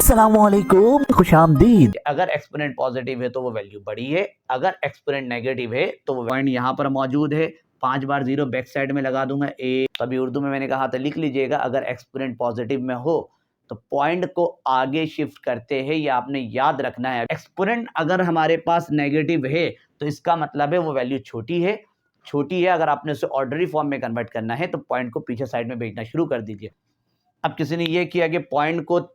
अस्सलामुअलैकुम, खुशामदीद। अगर exponent positive है तो वो वैल्यू बड़ी है, अगर एक्सपोनेंट नेगेटिव है तो वो पॉइंट यहाँ पर मौजूद है। 5 बार जीरो बैक साइड में लगा दूंगा ए। तभी उर्दू में मैंने कहा था लिख लीजिएगा, अगर एक्सपोनेंट पॉजिटिव में हो तो पॉइंट को आगे शिफ्ट करते हैं, ये आपने याद रखना है। एक्सपोनेंट अगर हमारे पास नेगेटिव है तो इसका मतलब है वो वैल्यू छोटी है। अगर आपने उसे ऑर्डरी फॉर्म में कन्वर्ट करना है तो पॉइंट को पीछे साइड में भेजना शुरू कर दीजिए। अब किसी ने ये किया कि पॉइंट को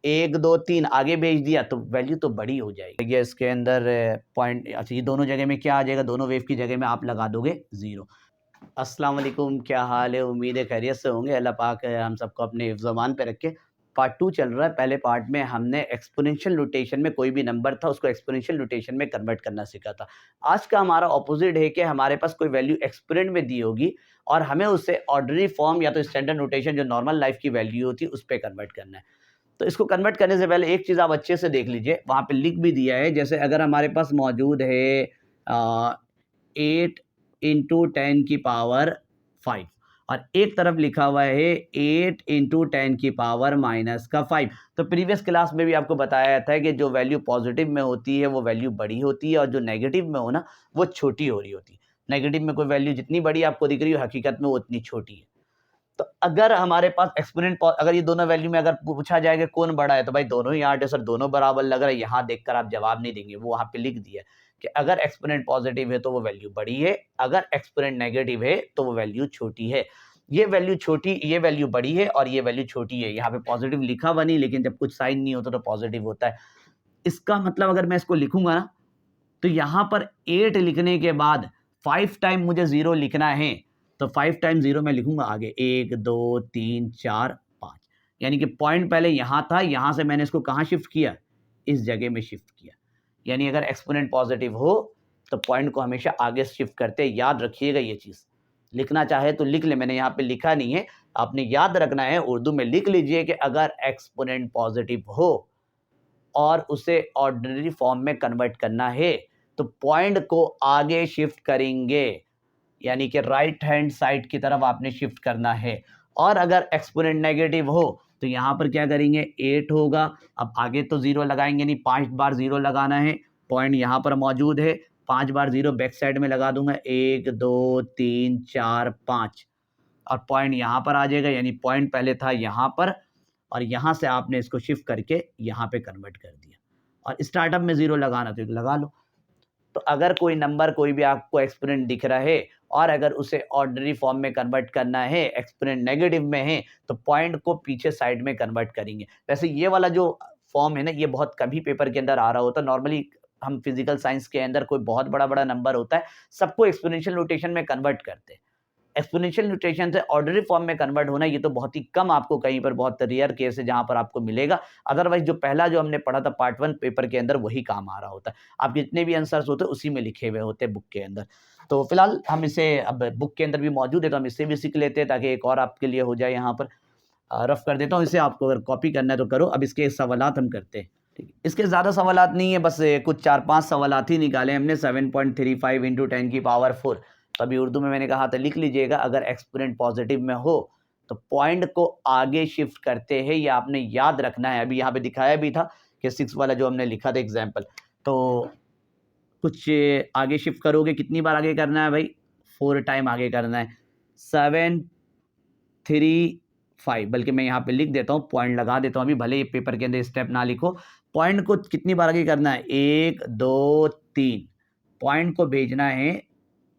1 2 3 आगे भेज दिया तो वैल्यू तो बड़ी हो जाएगी। इसके अंदर पॉइंट, अच्छा ये दोनों जगह में क्या आ जाएगा, दोनों वेव की जगह में आप लगा दोगे 0। अस्सलाम वालेकुम, क्या हाल है? उम्मीद है खैरियत से होंगे। अल्लाह पाक हम सबको अपने ज़मान पे रखे। पार्ट 2 चल रहा है। पहले पार्ट में हमने एक्सपोनेंशियल नोटेशन में कोई भी नंबर था उसको एक्सपोनेंशियल नोटेशन में कन्वर्ट करना सीखा था। आज का हमारा ऑपोजिट है कि हमारे पास कोई वैल्यू एक्सपोनेंट में दी होगी और हमें उसे ऑर्डनरी फॉर्म या तो स्टैंडर्ड नोटेशन जो नॉर्मल लाइफ की वैल्यू होती है उस पर कन्वर्ट करना है। तो इसको कन्वर्ट करने से पहले एक चीज़ आप अच्छे से देख लीजिए, वहाँ पे लिख भी दिया है। जैसे अगर हमारे पास मौजूद है 8 इंटू 10 की पावर 5 और एक तरफ लिखा हुआ है 8 इंटू 10 की पावर माइनस का 5। तो प्रीवियस क्लास में भी आपको बताया था कि जो वैल्यू पॉजिटिव में होती है वो वैल्यू बड़ी होती है और जो नेगेटिव में हो ना वो छोटी हो रही होती है। नेगेटिव में कोई वैल्यू जितनी बड़ी आपको दिख रही हो हकीकत में वो उतनी छोटी है। तो अगर हमारे पास एक्सपोनेंट, अगर ये दोनों वैल्यू में अगर पूछा जाएगा कौन बड़ा है तो भाई दोनों ही 8 है सर, दोनों बराबर लग रहा है, यहाँ देखकर आप जवाब नहीं देंगे। वो वहाँ पे लिख दिया कि अगर एक्सपोनेंट पॉजिटिव है तो वो वैल्यू बड़ी है, अगर एक्सपोनेंट नेगेटिव है तो वो वैल्यू छोटी है। ये वैल्यू बड़ी है और ये वैल्यू छोटी है। यहाँ पे पॉजिटिव लिखा हुआ नहीं, लेकिन जब कुछ साइन नहीं होता तो पॉजिटिव होता है। इसका मतलब अगर मैं इसको लिखूंगा ना तो यहाँ पर 8 लिखने के बाद 5 टाइम मुझे 0 लिखना है, तो 5 टाइम 0 मैं लिखूंगा आगे 1 2 3 4 5। यानी कि पॉइंट पहले यहाँ था, यहाँ से मैंने इसको कहाँ शिफ्ट किया, इस जगह में शिफ्ट किया। यानी अगर एक्सपोनेंट पॉजिटिव हो तो पॉइंट को हमेशा आगे शिफ्ट करते, याद रखिएगा ये चीज़। लिखना चाहे तो लिख ले, मैंने यहाँ पे लिखा नहीं है, आपने याद रखना है। उर्दू में लिख लीजिए कि अगर एक्सपोनेंट पॉजिटिव हो और उसे ऑर्डिनरी फॉर्म में कन्वर्ट करना है तो पॉइंट को आगे शिफ्ट करेंगे, यानी कि राइट हैंड साइड की तरफ आपने शिफ्ट करना है। और अगर एक्सपोनेंट नेगेटिव हो तो यहाँ पर क्या करेंगे, 8 होगा। अब आगे तो 0 लगाएंगे नहीं, 5 बार 0 लगाना है। पॉइंट यहाँ पर मौजूद है, 5 बार 0 बैक साइड में लगा दूंगा, 1 2 3 4 5 और पॉइंट यहाँ पर आ जाएगा। यानी पॉइंट पहले था यहाँ पर और यहाँ से आपने इसको शिफ्ट करके यहाँ पे कन्वर्ट कर दिया और स्टार्टअप में 0 लगाना तो लगा लो। तो अगर कोई नंबर कोई भी आपको एक्सपोनेंट दिख रहा है और अगर उसे ऑर्डिनरी फॉर्म में कन्वर्ट करना है, एक्सपोनेंट नेगेटिव में है, तो पॉइंट को पीछे साइड में कन्वर्ट करेंगे। वैसे ये वाला जो फॉर्म है ना, ये बहुत कभी पेपर के अंदर आ रहा होता है। नॉर्मली हम फिजिकल साइंस के अंदर कोई बहुत बड़ा बड़ा नंबर होता है, सबको एक्सपोनेंशियल नोटेशन में कन्वर्ट करते हैं। एक्सपोनेंशियल नोटेशन से ऑर्डिनरी फॉर्म में कन्वर्ट होना ये तो बहुत ही कम, आपको कहीं पर बहुत रेयर केस है जहां पर आपको मिलेगा। अदरवाइज जो पहला जो हमने पढ़ा था पार्ट 1 पेपर के अंदर वही काम आ रहा होता है। आप जितने भी आंसर्स होते हैं उसी में लिखे हुए होते हैं बुक के अंदर। तो फिलहाल हम इसे, अब बुक के अंदर भी मौजूद है तो हम इससे भी सीख लेते हैं ताकि एक और आपके लिए हो जाए। यहाँ पर रफ कर देता हूँ इसे, आपको अगर कॉपी करना है तो करो। अब इसके सवालात हम करते हैं। ठीक है, इसके ज़्यादा सवालात नहीं है, बस कुछ 4-5 सवालात ही निकाले हमने। 7.35 इंटू 10 की पावर 4। तो अभी उर्दू में मैंने कहा था लिख लीजिएगा, अगर एक्सपोनेंट पॉजिटिव में हो तो पॉइंट को आगे शिफ्ट करते हैं, ये आपने याद रखना है। अभी यहाँ पे दिखाया भी था कि 6 वाला जो हमने लिखा था एग्जाम्पल। तो कुछ आगे शिफ्ट करोगे, कितनी बार आगे करना है भाई, 4 टाइम आगे करना है। 7 3 5, बल्कि मैं यहाँ पे लिख देता हूँ, पॉइंट लगा देता हूँ अभी, भले ये पेपर के अंदर स्टेप ना लिखो। पॉइंट को कितनी बार आगे करना है, 1 2 3। पॉइंट को भेजना है,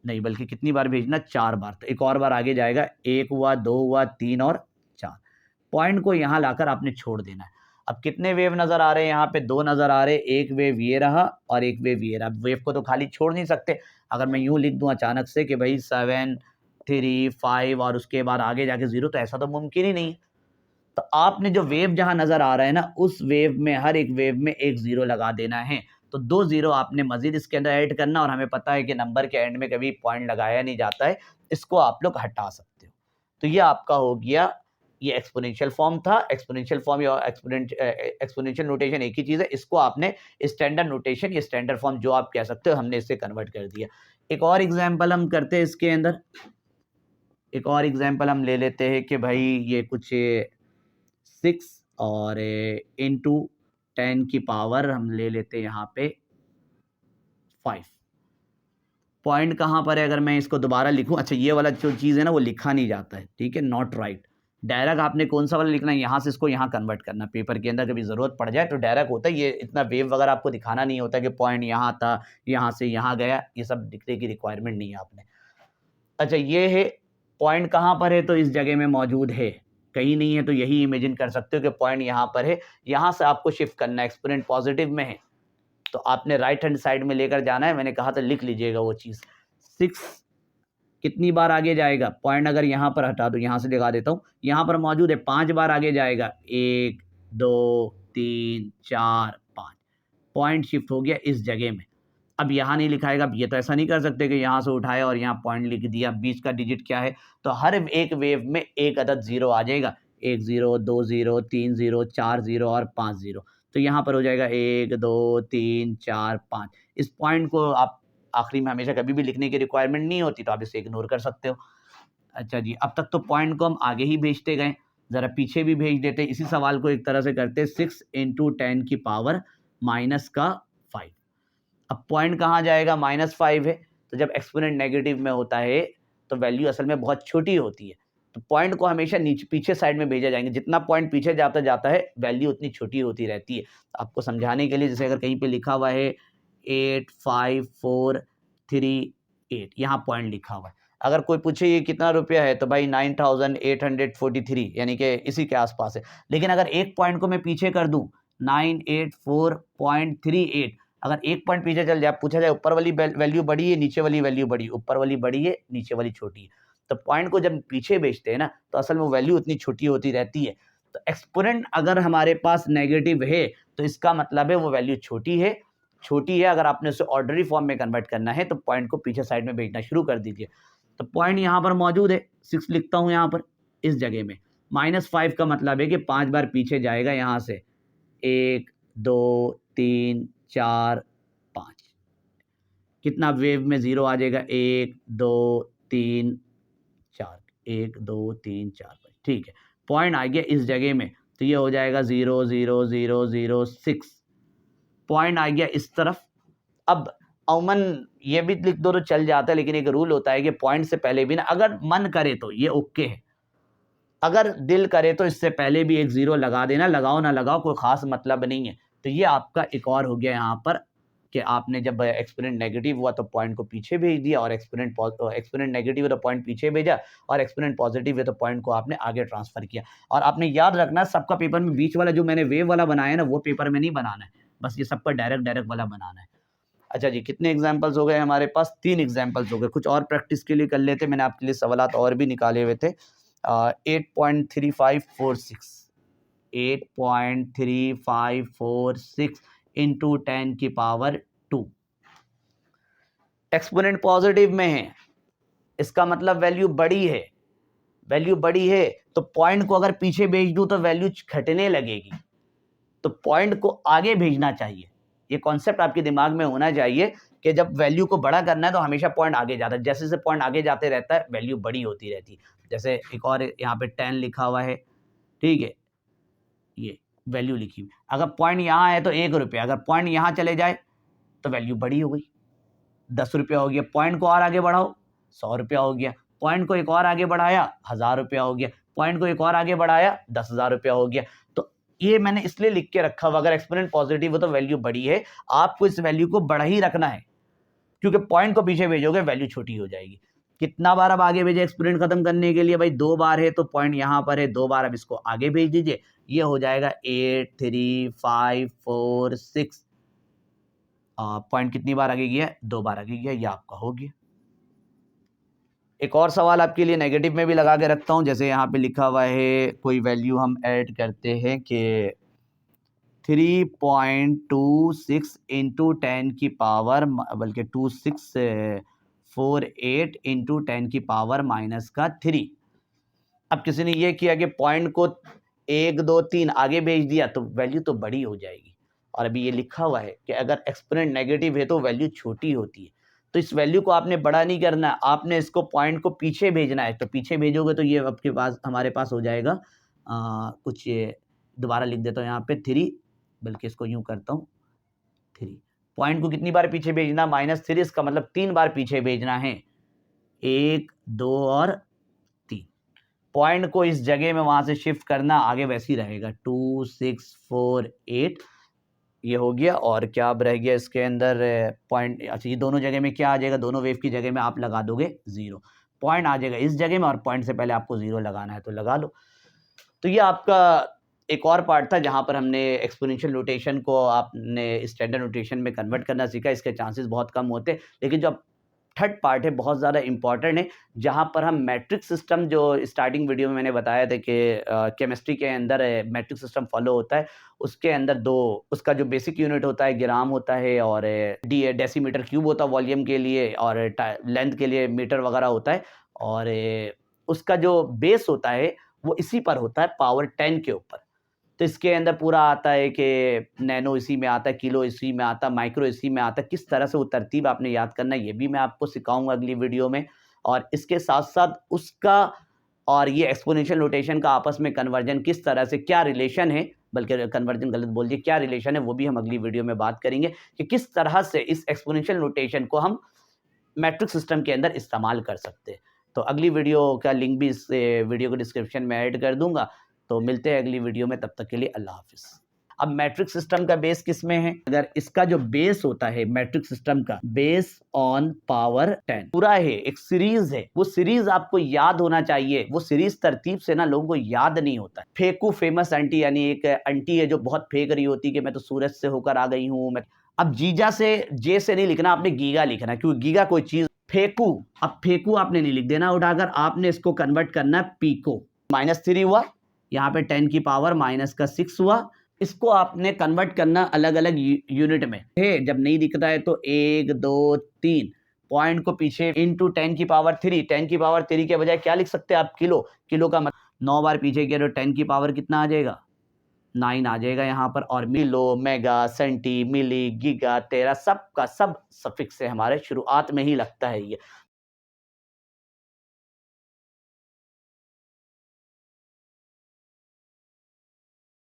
नहीं बल्कि कितनी बार भेजना, 4 बार। तो एक और बार आगे जाएगा, 1 हुआ 2 हुआ 3 और 4। पॉइंट को यहाँ लाकर आपने छोड़ देना है। अब कितने वेव नजर आ रहे हैं, यहाँ पे 2 नजर आ रहे हैं। एक वेव ये रहा और एक वेव ये रहा। वेव को तो खाली छोड़ नहीं सकते। अगर मैं यूं लिख दूं अचानक से कि भाई 7 3 5 और उसके बाद आगे जाके 0, तो ऐसा तो मुमकिन ही नहीं है। तो आपने जो वेव जहां नजर आ रहा है ना, उस वेव में, हर एक वेव में एक 0 लगा देना है। तो 2 0 आपने मजीद इसके अंदर ऐड करना। और हमें पता है कि नंबर के एंड में कभी पॉइंट लगाया नहीं जाता है, इसको आप लोग हटा सकते हो। तो ये आपका हो गया, ये एक्सपोनेंशियल फॉर्म था। एक्सपोनेंशियल फॉर्म या एक्सपोनेंशियल नोटेशन एक ही चीज है। इसको आपने स्टैंडर्ड नोटेशन या स्टैंडर्ड फॉर्म जो आप कह सकते हो, हमने इससे कन्वर्ट कर दिया। एक और एग्जाम्पल हम करते हैं इसके अंदर। एक और एग्जाम्पल हम ले लेते हैं कि भाई ये कुछ 6 और इंटू 10 की पावर हम ले लेते हैं यहाँ पे 5। पॉइंट कहाँ पर है, अगर मैं इसको दोबारा लिखूं, अच्छा ये वाला जो चीज़ है ना वो लिखा नहीं जाता है, ठीक है, नॉट राइट। डायरेक्ट आपने कौन सा वाला लिखना है, यहाँ से इसको यहाँ कन्वर्ट करना, पेपर के अंदर कभी ज़रूरत पड़ जाए तो डायरेक्ट होता है, ये इतना वेव वगैरह आपको दिखाना नहीं होता कि पॉइंट यहाँ था, यहाँ से यहाँ गया, ये सब दिखने की रिक्वायरमेंट नहीं है आपने। अच्छा ये है पॉइंट कहाँ पर है, तो इस जगह में मौजूद है, कहीं नहीं है तो यही इमेजिन कर सकते हो कि पॉइंट यहाँ पर है, यहाँ से आपको शिफ्ट करना है, एक्सपोनेंट पॉजिटिव में है तो आपने राइट हैंड साइड में लेकर जाना है, मैंने कहा था लिख लीजिएगा वो चीज़। 6 कितनी बार आगे जाएगा, पॉइंट अगर यहाँ पर हटा दो, यहाँ से दिखा देता हूँ, यहाँ पर मौजूद है 5 बार आगे जाएगा, 1 2 3 4 5, पॉइंट शिफ्ट हो गया इस जगह में। अब यहाँ नहीं लिखाएगा, अब ये तो ऐसा नहीं कर सकते कि यहाँ से उठाया और यहाँ पॉइंट लिख दिया, बीच का डिजिट क्या है, तो हर एक वेव में एक अदद जीरो आ जाएगा, 1 0 2 0 3 0 4 0 और 5 0, तो यहाँ पर हो जाएगा 1 2 3 4 5। इस पॉइंट को आप आखिरी में हमेशा कभी भी लिखने की रिक्वायरमेंट नहीं होती तो आप इसे इग्नोर कर सकते हो। अच्छा जी, अब तक तो पॉइंट को हम आगे ही भेजते गए, ज़रा पीछे भी भेज देते, इसी सवाल को एक तरह से करते 6 × 10 की पावर -5। अब पॉइंट कहाँ जाएगा, -5 है, तो जब एक्सपोनेंट नेगेटिव में होता है तो वैल्यू असल में बहुत छोटी होती है, तो पॉइंट को हमेशा नीचे पीछे साइड में भेजा जाएंगे, जितना पॉइंट पीछे जाता है वैल्यू उतनी छोटी होती रहती है। आपको समझाने के लिए, जैसे अगर कहीं पे लिखा हुआ है 8 5 4 3 8, यहाँ पॉइंट लिखा हुआ है, अगर कोई पूछे ये कितना रुपया है तो भाई 9843 यानी कि इसी के आसपास है। लेकिन अगर एक पॉइंट को मैं पीछे कर दूं 984.38, अगर एक पॉइंट पीछे चल जाए, पूछा जाए ऊपर वाली वैल्यू बड़ी है नीचे वाली वैल्यू बड़ी, ऊपर वाली बड़ी है नीचे वाली छोटी है, तो पॉइंट को जब पीछे भेजते हैं ना तो असल में वैल्यू उतनी छोटी होती रहती है। तो एक्सपोनेंट अगर हमारे पास नेगेटिव है तो इसका मतलब है वो वैल्यू छोटी है, अगर आपने उसे ऑर्डनरी फॉर्म में कन्वर्ट करना है तो पॉइंट को पीछे साइड में भेजना शुरू कर दीजिए। तो पॉइंट यहाँ पर मौजूद है, 6 लिखता हूँ यहाँ पर इस जगह में, -5 का मतलब है कि 5 बार पीछे जाएगा, यहाँ से 1 2 3 4 5, कितना वेव में जीरो आ जाएगा, 1 2 3 4, 1 2 3 4 5, ठीक है, पॉइंट आ गया इस जगह में, तो ये हो जाएगा 0 0 0 0 6, पॉइंट आ गया इस तरफ। अब अमूमन ये भी लिख दो तो चल जाता है, लेकिन एक रूल होता है कि पॉइंट से पहले भी ना, अगर मन करे तो ये ओके है, अगर दिल करे तो इससे पहले भी एक जीरो लगा देना, लगाओ ना लगाओ कोई खास मतलब नहीं है। तो ये आपका एक और हो गया यहाँ पर कि आपने जब एक्सपोनेंट नेगेटिव हुआ तो पॉइंट को पीछे भेज दिया, और एक्सपोनेंट नेगेटिव है तो पॉइंट पीछे भेजा, और एक्सपोनेंट पॉजिटिव है तो पॉइंट को आपने आगे ट्रांसफर किया। और आपने याद रखना सबका पेपर में बीच वाला जो मैंने वेव वाला बनाया ना वो पेपर में नहीं बनाना है, बस ये सबका डायरेक्ट वाला बनाना है। अच्छा जी, कितने एग्जाम्पल्स हो गए हमारे पास, 3 एग्जाम्पल्स हो गए। कुछ और प्रैक्टिस के लिए कर लेते, मैंने आपके लिए सवालात और भी निकाले हुए थे। 8.3546 8.3546 इंटू 10 की पावर 2, एक्सपोनेंट पॉजिटिव में है, इसका मतलब वैल्यू बड़ी है, तो पॉइंट को अगर पीछे भेज दूं तो वैल्यू घटने लगेगी, तो पॉइंट को आगे भेजना चाहिए। ये कॉन्सेप्ट आपके दिमाग में होना चाहिए कि जब वैल्यू को बड़ा करना है तो हमेशा पॉइंट आगे जाता है, जैसे जैसे पॉइंट आगे जाते रहता है वैल्यू बड़ी होती रहती है। जैसे एक और यहाँ पे 10 लिखा हुआ है, ठीक है, ये वैल्यू लिखी हुई, अगर पॉइंट यहाँ है तो 1 रुपया, अगर पॉइंट यहाँ चले जाए तो वैल्यू बड़ी हो गई, 10 रुपया हो गया, पॉइंट को और आगे बढ़ाओ 100 रुपया हो गया, पॉइंट को एक और आगे बढ़ाया 1000 रुपया हो गया, पॉइंट को एक और आगे बढ़ाया 10,000 रुपया हो गया। तो ये मैंने इसलिए लिख के रखा हुआ, अगर एक्सपोनेंट पॉजिटिव हो तो वैल्यू बड़ी है, आपको इस वैल्यू को बड़ा ही रखना है, क्योंकि पॉइंट को पीछे भेजोगे वैल्यू छोटी हो जाएगी। कितना बार अब आगे भेजे एक्सपोनेंट खत्म करने के लिए, भाई 2 बार है तो पॉइंट यहाँ पर है, 2 बार अब इसको आगे भेज दीजिए, ये हो जाएगा 8 3 5 4 6, पॉइंट कितनी बार आगे गया, 2 बार आगे गया, ये आपका हो गया। एक और सवाल आपके लिए नेगेटिव में भी लगा के रखता हूँ, जैसे यहाँ पे लिखा हुआ है कोई वैल्यू हम ऐड करते हैं कि 3.26 इंटू 10 की पावर, बल्कि 2648 इंटू 10 की पावर -3। अब किसी ने ये किया कि पॉइंट को 1 2 3 आगे भेज दिया तो वैल्यू तो बड़ी हो जाएगी, और अभी ये लिखा हुआ है कि अगर एक्सपोनेंट नेगेटिव है तो वैल्यू छोटी होती है, तो इस वैल्यू को आपने बड़ा नहीं करना, आपने इसको पॉइंट को पीछे भेजना है, तो पीछे भेजोगे तो ये आपके पास हमारे पास हो जाएगा कुछ, ये दोबारा लिख देता हूँ यहाँ पे 3 बल्कि इसको यूं करता हूं 3। पॉइंट को कितनी बार पीछे भेजना, -3, इसका मतलब 3 बार पीछे भेजना है, 1 2 और 3। पॉइंट को इस जगह में वहां से शिफ्ट करना, आगे वैसे ही रहेगा 2 6 4 8, ये हो गया। और क्या अब रह गया इसके अंदर पॉइंट, अच्छा ये दोनों जगह में क्या आ जाएगा, दोनों वेव की जगह में आप लगा दोगे 0, पॉइंट आ जाएगा इस जगह में और पॉइंट से पहले आपको 0 लगाना है तो लगा लो। तो ये आपका एक और पार्ट था जहां पर हमने एक्सपोनेंशियल नोटेशन को आपने स्टैंडर्ड नोटेशन में कन्वर्ट करना सीखा। इसके चांसेस बहुत कम होते हैं, लेकिन जो थर्ड पार्ट है बहुत ज़्यादा इंपॉर्टेंट है, जहां पर हम मैट्रिक सिस्टम, जो स्टार्टिंग वीडियो में मैंने बताया था कि केमिस्ट्री के अंदर मैट्रिक सिस्टम फॉलो होता है। उसके अंदर दो, उसका जो बेसिक यूनिट होता है ग्राम होता है, और डेसीमीटर क्यूब होता है वॉल्यूम के लिए, और लेंथ के लिए मीटर वगैरह होता है। और उसका जो बेस होता है वो इसी पर होता है, पावर 10 के ऊपर। तो इसके अंदर पूरा आता है कि नैनो इसी में आता है, किलो इसी में आता है, माइक्रो इसी में आता है। किस तरह से वो तरतीब आपने याद करना है ये भी मैं आपको सिखाऊंगा अगली वीडियो में। और इसके साथ साथ उसका और ये एक्सपोनेंशियल नोटेशन का आपस में कन्वर्जन किस तरह से, क्या रिलेशन है, बल्कि कन्वर्जन गलत बोल दिया, क्या रिलेशन है वो भी हम अगली वीडियो में बात करेंगे कि किस तरह से इस एक्सपोनेंशियल नोटेशन को हम मैट्रिक सिस्टम के अंदर इस्तेमाल कर सकते हैं। तो अगली वीडियो का लिंक भी इस वीडियो को डिस्क्रिप्शन में ऐड कर दूंगा। तो मिलते हैं अगली वीडियो में, तब तक के लिए अल्लाह हाफिज़। अब मैट्रिक सिस्टम का बेस किस में है, अगर इसका जो बेस होता है मैट्रिक सिस्टम का, बेस ऑन पावर 10 पूरा है, एक सीरीज है, वो सीरीज आपको याद होना चाहिए। वो सीरीज तरतीब से ना लोगों को याद नहीं होता। फेकू फेमस आंटी, यानी एक आंटी है जो बहुत फेंक रही होती कि मैं तो सूरज से होकर आ गई हूँ। मैं अब जीजा से, जे से नहीं लिखना, आपने गीगा लिखना, क्योंकि गीगा कोई चीज, फेकू, अब फेकू आपने नहीं लिख देना उठाकर, आपने इसको कन्वर्ट करना है पीको। -3 हुआ, यहाँ पे 10 की पावर माइनस का 6 हुआ। इसको आपने कन्वर्ट करना अलग अलग यूनिट में है। जब नहीं दिखता है तो 1 2 3, पॉइंट को पीछे इंटू 10 की पावर 3, 10 की पावर 3 के बजाय क्या लिख सकते हैं आप, किलो। किलो का मतलब 9 बार पीछे किया तो 10 की पावर कितना आ जाएगा, 9 आ जाएगा यहाँ पर। और मिलो, मेगा, सेंटी, मिली, गीगा, तेरा, सब का सब सफिक्स से हमारे शुरुआत में ही लगता है ये।